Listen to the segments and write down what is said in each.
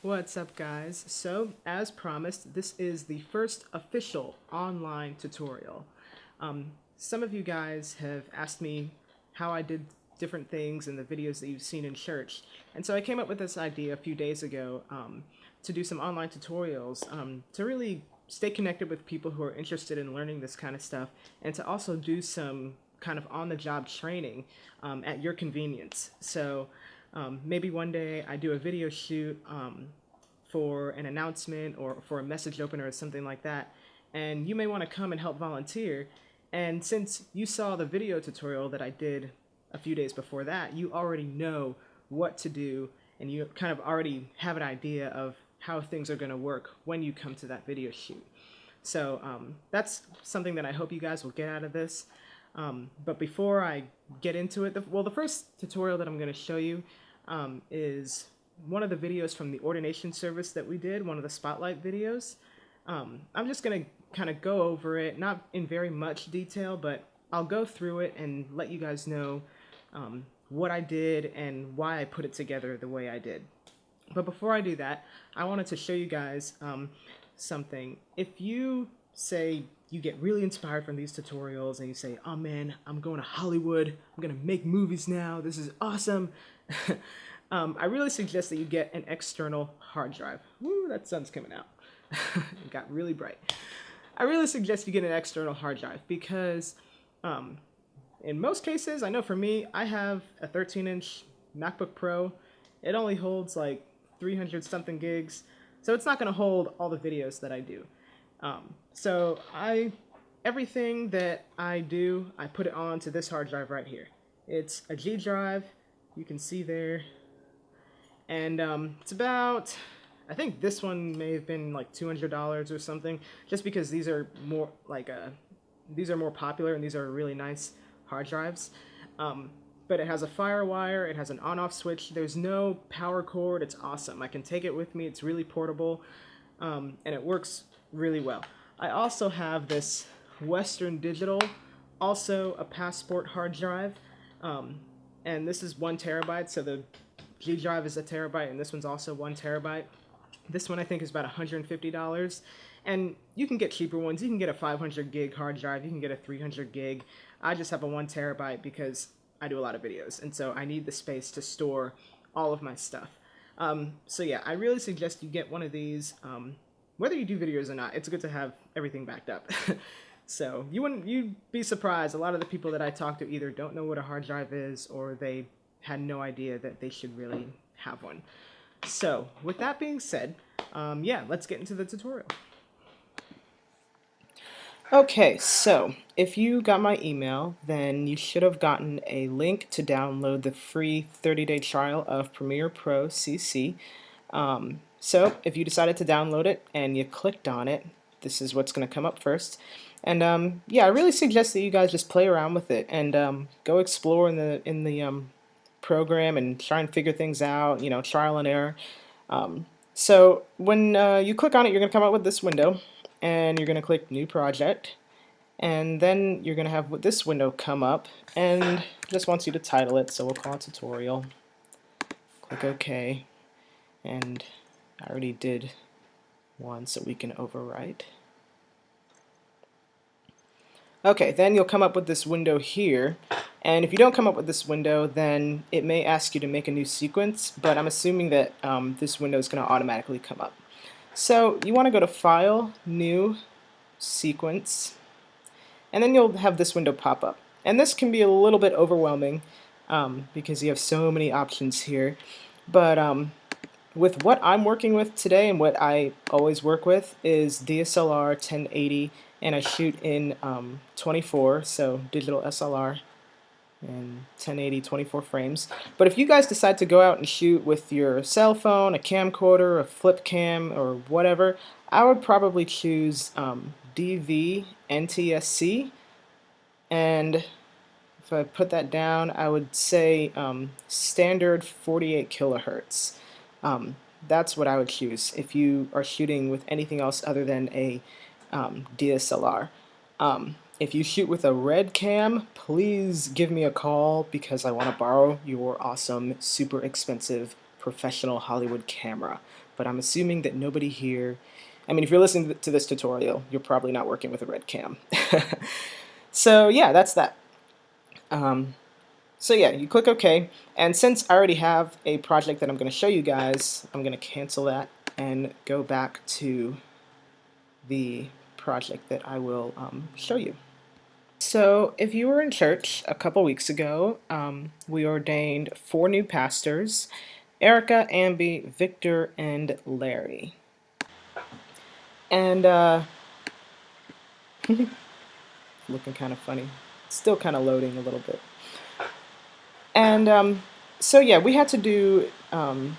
What's up, guys? So, as promised, this is the first official online tutorial. Some of you guys have asked me how I did different things in the videos that you've seen in church, and so I came up with this idea a few days ago to do some online tutorials to really stay connected with people who are interested in learning this kind of stuff, and to also do some kind of on-the-job training at your convenience. So maybe one day I do a video shoot for an announcement or for a message opener or something like that, and you may want to come and help volunteer. And since you saw the video tutorial that I did a few days before that, you already know what to do, and you kind of already have an idea of how things are going to work when you come to that video shoot. So that's something that I hope you guys will get out of this. But before I get into it, the first tutorial that I'm going to show you is one of the videos from the ordination service that we did, one of the spotlight videos. I'm just going to kind of go over it, not in very much detail, but I'll go through it and let you guys know what I did and why I put it together the way I did. But before I do that, I wanted to show you guys something. If you say you get really inspired from these tutorials and you say, oh man, I'm going to Hollywood, I'm going to make movies now, this is awesome, I really suggest that you get an external hard drive. Woo, that sun's coming out. It got really bright. I really suggest you get an external hard drive because in most cases, I know for me, I have a 13-inch MacBook Pro. It only holds like 300 something gigs, so it's not going to hold all the videos that I do. So everything that I do, I put it onto this hard drive right here. It's a G drive, you can see there, and it's about, I think this one may have been like $200 or something, just because these are more like these are more popular and these are really nice hard drives. But it has a FireWire, it has an on-off switch, there's no power cord, it's awesome. I can take it with me, it's really portable, and it works really well. I also have this Western Digital, also a Passport hard drive, and this is 1 terabyte, so the G drive is a terabyte, and this one's also 1 terabyte. This one I think is about $150, and you can get cheaper ones. You can get a 500 gig hard drive, you can get a 300 gig. I just have a 1 terabyte because I do a lot of videos, and so I need the space to store all of my stuff. So yeah, I really suggest you get one of these. Whether you do videos or not, it's good to have everything backed up. So you'd be surprised. A lot of the people that I talk to either don't know what a hard drive is, or they had no idea that they should really have one. So with that being said, yeah, let's get into the tutorial. Okay, so if you got my email, then you should have gotten a link to download the free 30-day trial of Premiere Pro CC. So if you decided to download it and you clicked on it, this is what's going to come up first. And yeah, I really suggest that you guys just play around with it and go explore in the program and try and figure things out, you know, trial and error. So when you click on it, you're going to come up with this window, and you're going to click New Project, and then you're going to have this window come up, and it just wants you to title it, so we'll call it Tutorial. Click OK, and I already did one, so we can overwrite. Okay, then you'll come up with this window here, and if you don't come up with this window, then it may ask you to make a new sequence, but I'm assuming that this window is going to automatically come up. So you want to go to File, New, Sequence, and then you'll have this window pop up. And this can be a little bit overwhelming because you have so many options here, but with what I'm working with today and what I always work with is DSLR 1080, and I shoot in 24, so digital SLR, and 1080 24 frames. But if you guys decide to go out and shoot with your cell phone, a camcorder, a flip cam, or whatever, I would probably choose DV NTSC, and if I put that down, I would say standard 48 kilohertz. That's what I would choose if you are shooting with anything else other than a DSLR. If you shoot with a red cam, please give me a call because I want to borrow your awesome, super expensive professional Hollywood camera. But I'm assuming that nobody here, I mean, if you're listening to this tutorial, you're probably not working with a red cam. So yeah, that's that. So yeah, you click OK, and since I already have a project that I'm going to show you guys, I'm going to cancel that and go back to the project that I will show you. So if you were in church a couple weeks ago, we ordained 4 new pastors: Ericka, Amby, Victor, and Larry. And looking kind of funny. Still kind of loading a little bit. And so yeah, we had to do, I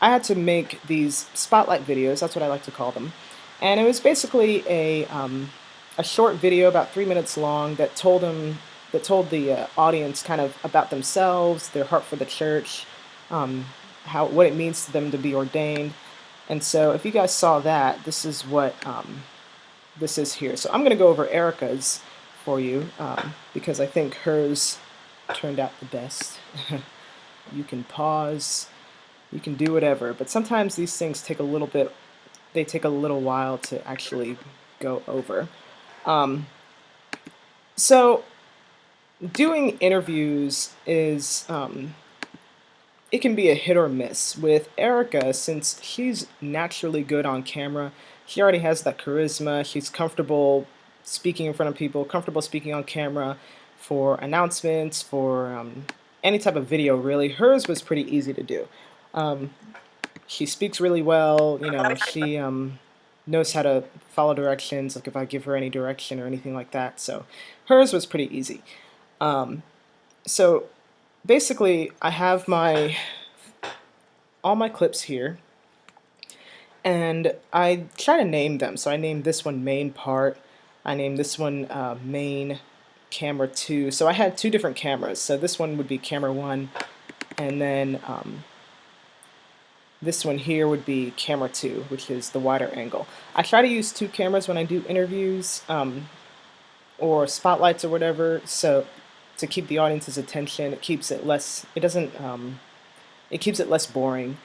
had to make these spotlight videos, that's what I like to call them. And it was basically a short video about 3 minutes long that told the audience kind of about themselves, their heart for the church, what it means to them to be ordained. And so if you guys saw that, this is what this is here. So I'm going to go over Ericka's for you because I think hers turned out the best. You can pause, you can do whatever, but sometimes these things take a little bit, they take a little while to actually go over. So doing interviews is, it can be a hit or miss. With Ericka, since she's naturally good on camera, she already has that charisma, she's comfortable speaking in front of people, comfortable speaking on camera for announcements, for any type of video really. Hers was pretty easy to do. She speaks really well, you know, she knows how to follow directions, like if I give her any direction or anything like that, so hers was pretty easy. So basically I have all my clips here, and I try to name them. So I named this one main part, I named this one main camera 2. So I had 2 different cameras. So this one would be camera 1, and then this one here would be camera 2, which is the wider angle. I try to use 2 cameras when I do interviews or spotlights or whatever, so to keep the audience's attention. It keeps it less, it keeps it less boring,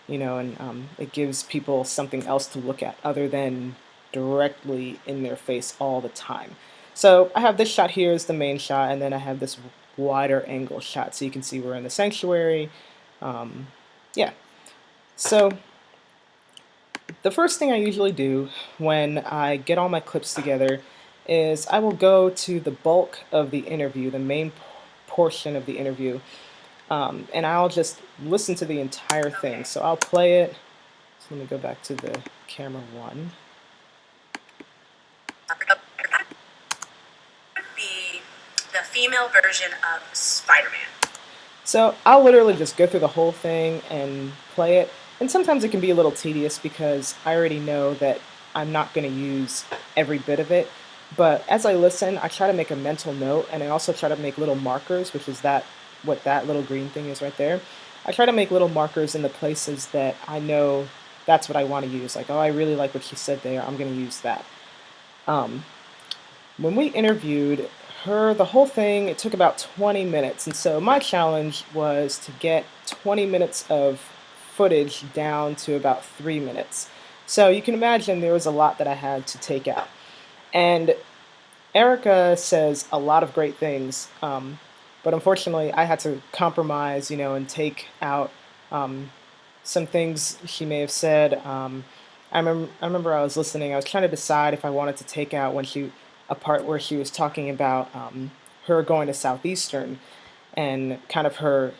you know, and it gives people something else to look at other than directly in their face all the time. So I have this shot here as the main shot, and then I have this wider angle shot, so you can see we're in the sanctuary. Yeah. So the first thing I usually do when I get all my clips together is I will go to the bulk of the interview, the main portion of the interview, and I'll just listen to the entire thing. So I'll play it. So let me go back to the camera 1. The female version of Spider-Man. So I'll literally just go through the whole thing and play it, and sometimes it can be a little tedious because I already know that I'm not going to use every bit of it, but as I listen I try to make a mental note, and I also try to make little markers, which is what that little green thing is right there. I try to make little markers in the places that I know that's what I want to use, like, oh, I really like what she said there, I'm going to use that. When we interviewed her, the whole thing, it took about 20 minutes, and so my challenge was to get 20 minutes of footage down to about 3 minutes. So you can imagine there was a lot that I had to take out. And Ericka says a lot of great things, but unfortunately I had to compromise, you know, and take out some things she may have said. I remember I was listening, I was trying to decide if I wanted to take out a part where she was talking about her going to Southeastern and kind of her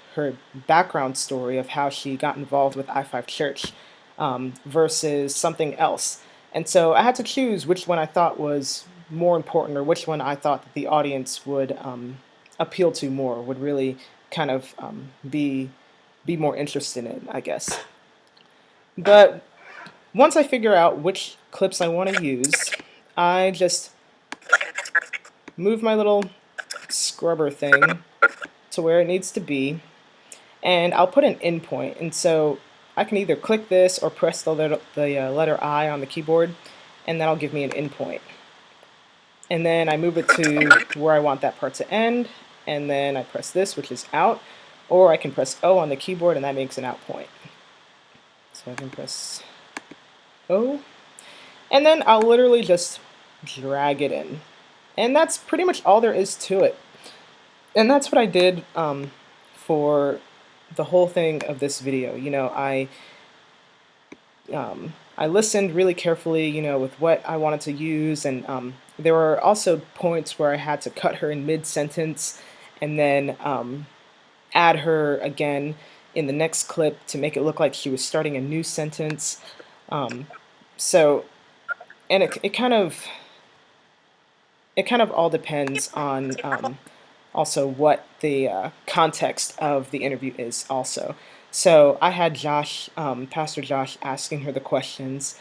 background story of how she got involved with I-5 Church versus something else. And so I had to choose which one I thought was more important, or which one I thought that the audience would appeal to more, would really kind of be more interested in, I guess. But once I figure out which clips I want to use, I just move my little scrubber thing to where it needs to be, and I'll put an endpoint. And so I can either click this or press the letter I on the keyboard, and that'll give me an endpoint. And then I move it to where I want that part to end, and then I press this, which is out, or I can press O on the keyboard, and that makes an out point. So I can press O, and then I'll literally just drag it in. And that's pretty much all there is to it. And that's what I did for the whole thing of this video. You know, I listened really carefully, you know, with what I wanted to use, and there were also points where I had to cut her in mid-sentence and then add her again in the next clip to make it look like she was starting a new sentence. So, and it kind of all depends on also what the context of the interview is also. So I had Josh, Pastor Josh, asking her the questions,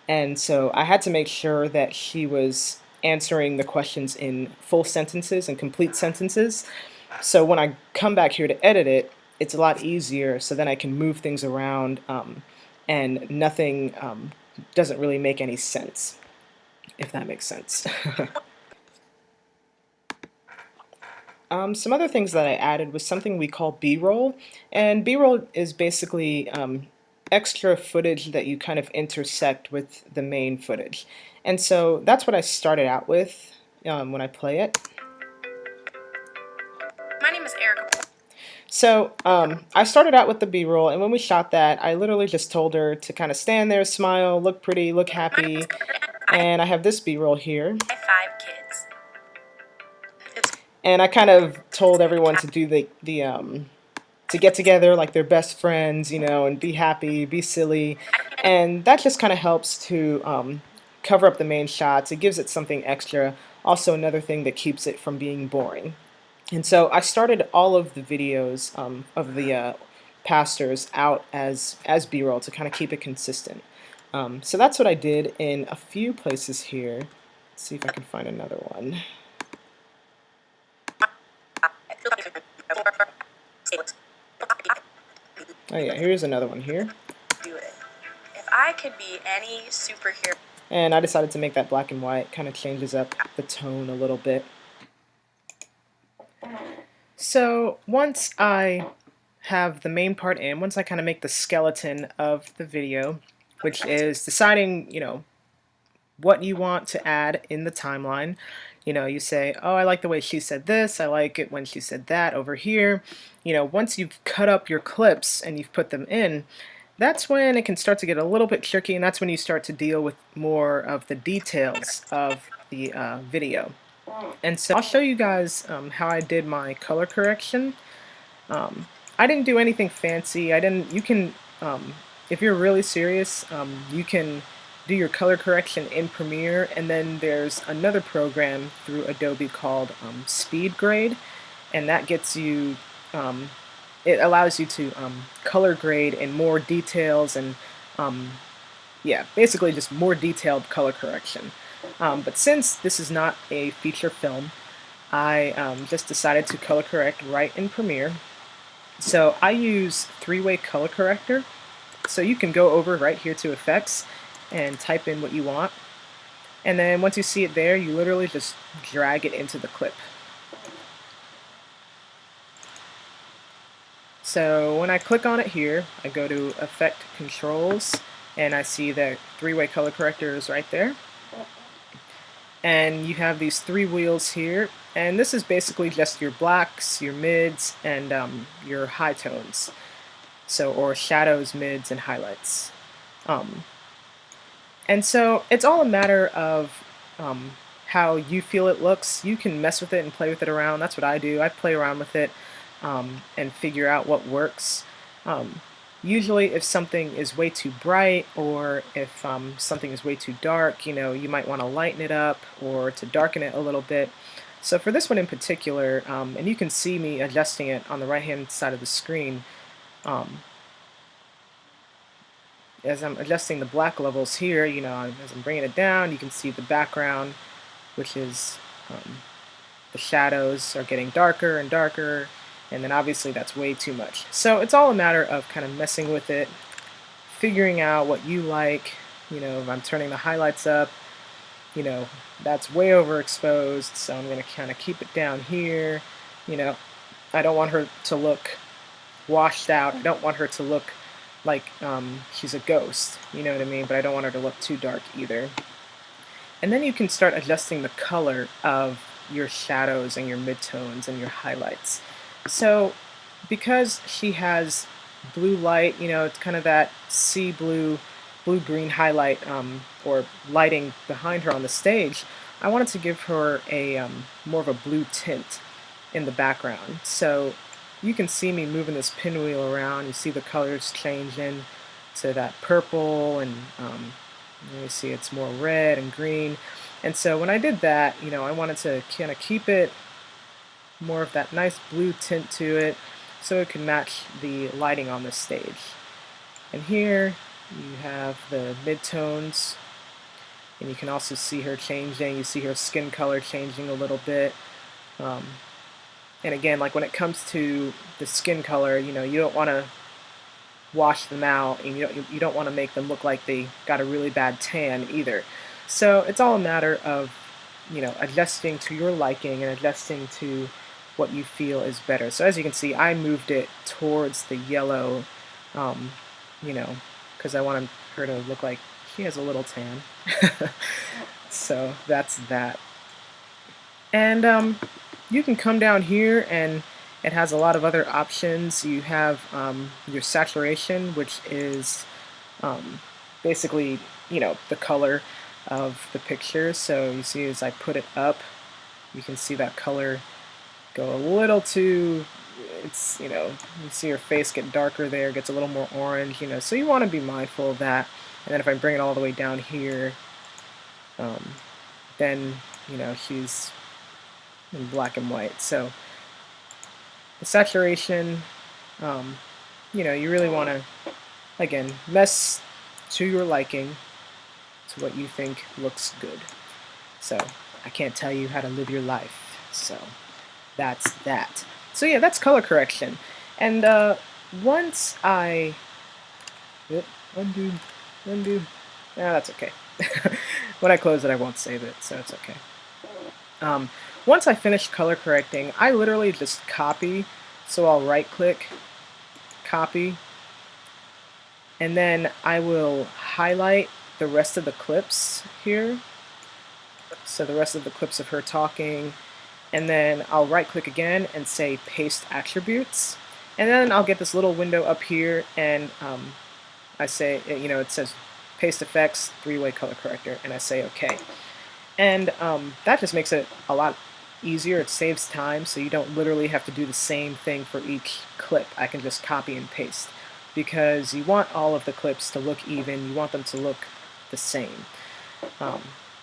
and so I had to make sure that she was answering the questions in full sentences and complete sentences. So when I come back here to edit it, it's a lot easier, so then I can move things around and nothing doesn't really make any sense, if that makes sense. Some other things that I added was something we call B-roll, and B-roll is basically extra footage that you kind of intersect with the main footage. And so that's what I started out with when I play it. My name is Ericka Porter. So I started out with the B-roll, and when we shot that, I literally just told her to kind of stand there, smile, look pretty, look happy, and I have this B-roll here. I have 5 kids. And I kind of told everyone to do to get together like they're best friends, you know, and be happy, be silly, and that just kind of helps to cover up the main shots. It gives it something extra. Also, another thing that keeps it from being boring. And so I started all of the videos of the pastors out as B-roll to kind of keep it consistent. So that's what I did in a few places here. Let's see if I can find another one. Oh yeah, here's another one here. Do it. If I could be any superhero. And I decided to make that black and white. Kind of changes up the tone a little bit. So once I have the main part in, once I kind of make the skeleton of the video, which is deciding, you know, what you want to add in the timeline. You know, you say, oh, I like the way she said this, I like it when she said that over here. You know, once you've cut up your clips and you've put them in, that's when it can start to get a little bit tricky, and that's when you start to deal with more of the details of the video. And so I'll show you guys how I did my color correction. I didn't do anything fancy. You can, if you're really serious, you can do your color correction in Premiere, and then there's another program through Adobe called Speed Grade, and that gets you, it allows you to color grade in more details and yeah, basically just more detailed color correction. But since this is not a feature film, I just decided to color correct right in Premiere. So I use three-way color corrector, so you can go over right here to effects and type in what you want, and then once you see it there, you literally just drag it into the clip. So when I click on it here, I go to Effect Controls, and I see that three-way color corrector is right there. And you have these 3 wheels here, and this is basically just your blacks, your mids, and your high tones. So, or shadows, mids, and highlights. And so it's all a matter of how you feel it looks. You can mess with it and play with it around. That's what I do. I play around with it and figure out what works. Usually if something is way too bright, or if something is way too dark, you know, you might want to lighten it up or to darken it a little bit. So for this one in particular, and you can see me adjusting it on the right hand side of the screen, as I'm adjusting the black levels here, you know, as I'm bringing it down, you can see the background, which is the shadows are getting darker and darker, and then obviously that's way too much. So it's all a matter of kind of messing with it, figuring out what you like. You know, if I'm turning the highlights up, you know, that's way overexposed, so I'm going to kind of keep it down here. You know, I don't want her to look washed out. I don't want her to look like she's a ghost, you know what I mean? But I don't want her to look too dark either. And then you can start adjusting the color of your shadows and your midtones and your highlights. So because she has blue light, you know, it's kind of that sea blue, blue-green highlight or lighting behind her on the stage, I wanted to give her a more of a blue tint in the background. So you can see me moving this pinwheel around. You see the colors changing to that purple, and you see it's more red and green. And so when I did that, you know, I wanted to kind of keep it more of that nice blue tint to it so it can match the lighting on the stage. And here you have the midtones, and you can also see her changing. You see her skin color changing a little bit. And again, like when it comes to the skin color, you know, you don't want to wash them out, and you don't want to make them look like they got a really bad tan either. So it's all a matter of, you know, adjusting to your liking and adjusting to what you feel is better. So as you can see, I moved it towards the yellow, you know, because I wanted her to look like she has a little tan. So that's that. And you can come down here, and it has a lot of other options. You have your saturation, which is basically, you know, the color of the picture. So you see as I put it up, you can see that color go a little too, it's, you know, you see her face get darker there, gets a little more orange, you know, so you want to be mindful of that. And then if I bring it all the way down here, then, you know, she's in black and white. So the saturation, you know, you really want to, again, mess to your liking, to what you think looks good. So I can't tell you how to live your life. So that's that. So yeah, that's color correction. And once I, undo, that's okay. When I close it, I won't save it, so it's okay. Once I finish color correcting, I literally just copy. So I'll right click, copy, and then I will highlight the rest of the clips here. So the rest of the clips of her talking, and then I'll right click again and say paste attributes, and then I'll get this little window up here, and I say, you know, it says paste effects, 3-way color corrector, and I say okay. And that just makes it a lot easier. It saves time, so you don't literally have to do the same thing for each clip. I can just copy and paste, because you want all of the clips to look even. You want them to look the same.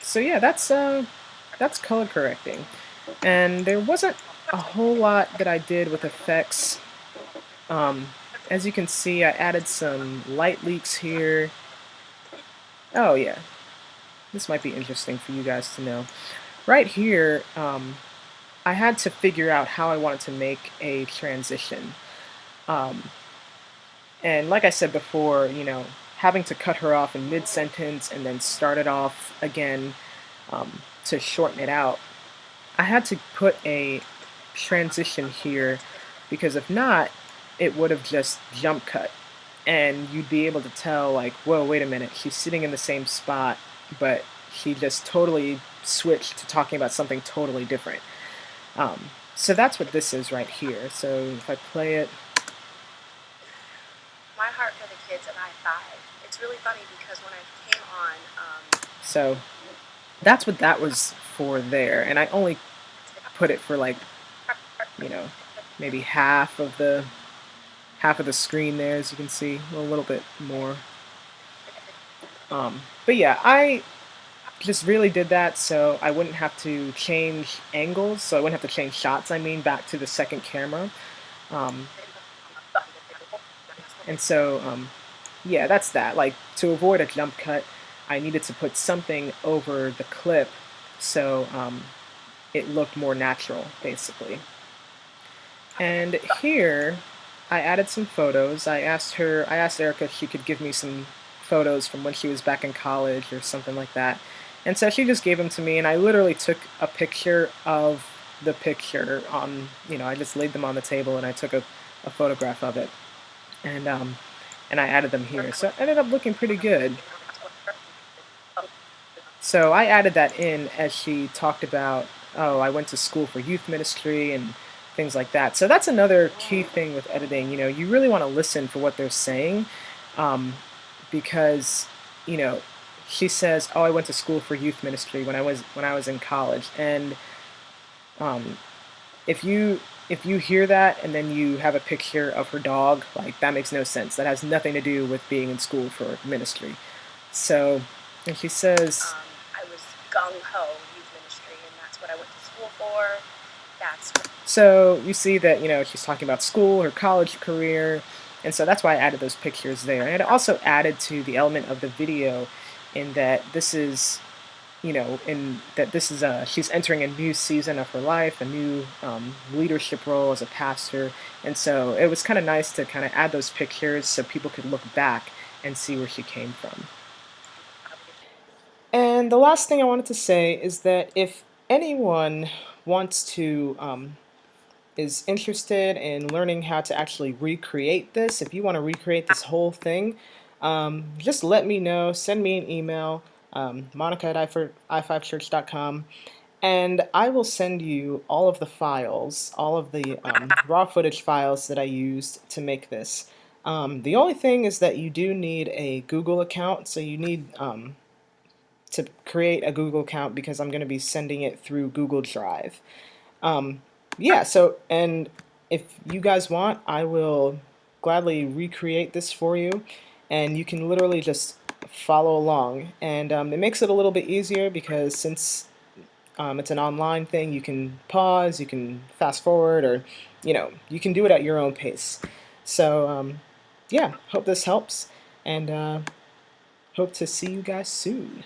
So yeah, that's color correcting. And there wasn't a whole lot that I did with effects. As you can see, I added some light leaks here. Oh yeah, this might be interesting for you guys to know. Right here, I had to figure out how I wanted to make a transition. And like I said before, you know, having to cut her off in mid-sentence and then start it off again to shorten it out, I had to put a transition here, because if not, it would have just jump cut. And you'd be able to tell, like, whoa, wait a minute, she's sitting in the same spot, but she just totally switched to talking about something totally different. So that's what this is right here. So if I play it. My heart for the kids at I-5. It's really funny because when I came on... So that's what that was for there. And I only put it for, like, you know, maybe half of the screen there, as you can see, a little bit more. But yeah, I just really did that so I wouldn't have to change angles, so I wouldn't have to change shots, I mean, back to the second camera. And so, yeah, that's that. Like, to avoid a jump cut, I needed to put something over the clip so it looked more natural, basically. And here, I added some photos. I asked Ericka if she could give me some photos from when she was back in college or something like that. And so she just gave them to me, and I literally took a picture of the picture on, you know, I just laid them on the table and I took a photograph of it. And and I added them here. So it ended up looking pretty good. So I added that in as she talked about, oh, I went to school for youth ministry and things like that. So that's another key thing with editing. You really want to listen for what they're saying, um, because, you know, she says, oh, I went to school for youth ministry when I was in college, and um, if you hear that and then you have a picture of her dog, like that makes no sense. That has nothing to do with being in school for ministry. So, and she says, I was gung ho youth ministry, and that's what I went to school for. That's what so you see that, she's talking about school, her college career, and so that's why I added those pictures there. And it also added to the element of the video in that this is, in that this is she's entering a new season of her life, a new leadership role as a pastor, and so it was kind of nice to kind of add those pictures so people could look back and see where she came from. And the last thing I wanted to say is that if anyone wants to is interested in learning how to actually recreate this, if you want to recreate this whole thing, just let me know. Send me an email, Monica at i5church.com, and I will send you all of the files, all of the raw footage files that I used to make this. The only thing is that you do need a Google account, so you need to create a Google account because I'm going to be sending it through Google Drive. Yeah, so, and if you guys want, I will gladly recreate this for you, and you can literally just follow along. And it makes it a little bit easier because since it's an online thing, you can pause, you can fast forward, or, you can do it at your own pace. So, yeah, hope this helps, and hope to see you guys soon.